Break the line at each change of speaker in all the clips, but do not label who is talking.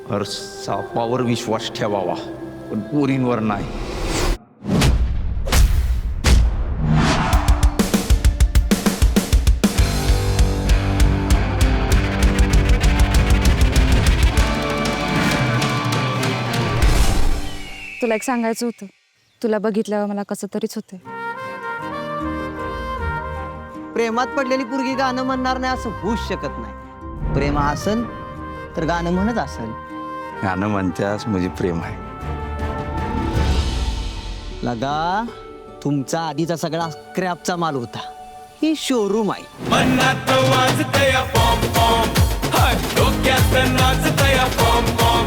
सापावर विश्वास ठेवावा पण पोरींवर नाही.
तुला एक सांगायचं होतं. तुला बघितल्यावर मला कसं तरीच होतंय.
प्रेमात पडलेली पोरगी गाणं म्हणणार नाही असं होऊच शकत नाही. प्रेम असेल तर गाणं म्हणत असेल.
गाणं म्हणत्यास म्हणजे प्रेम आहे.
लगा तुमचा आधीचा सगळा स्क्रॅपचा माल होता. ही शोरूम आहे.
मनात वाजतया पॉम पॉम, हाय डोक्यात नाचतया पॉम पॉम.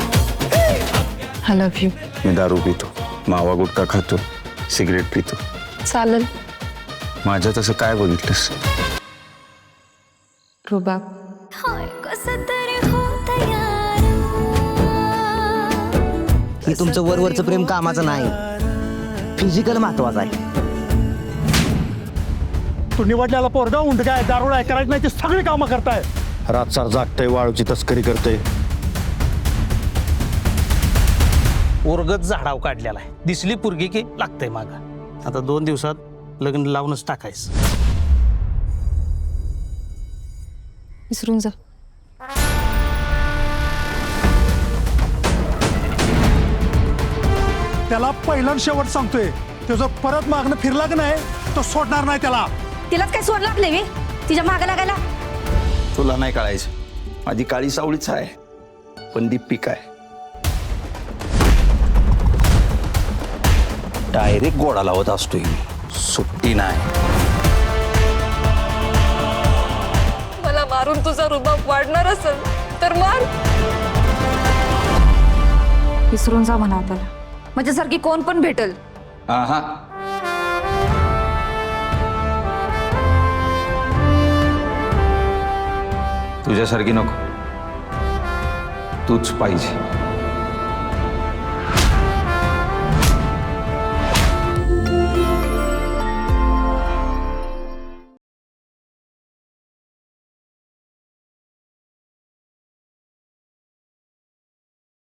I love you.
मी दारू पितो, मावा गुटखा खातो, सिगरेट पितो.
चालेल.
माझ्या तसं काय बघितलंस?
रुबाब.
हे तुमचं वरवरचं प्रेम कामाचं नाही, फिजिकल महत्वाचं आहे.
तू निवडल्याला पोरगा उंडगाय दारुडा आहे करायचं नाही ते सगळी कामं करताय. रातसार जागतय, वाळूची तस्करी करते.
ओरगत झाडाव काढलेला आहे. दिसली पुरगी की लागतंय माग. आता 2 दिवसात लग्न लावूनच टाकायचं.
विसरून जा.
त्याला पहिलं आणि शेवट सांगतोय, तो जर परत मागणं फिरला की नाही तो सोडणार नाही त्याला.
तिलाच काय सोड लागले मी तिच्या मागे लागायला.
तुला नाही कळायचं, माझी काळी सावळीच आहे पण दीपिका आहे. डायरेक्ट गोडा लावत असतोय मी, सुट्टी नाही.
मला मारून तुझा रुबाब वाढणार असेल तर मार. विसरून जा म्हणा त्याला. माझ्यासारखी कोण पण भेटल.
हा तुझ्यासारखी नको, तूच पाहिजे.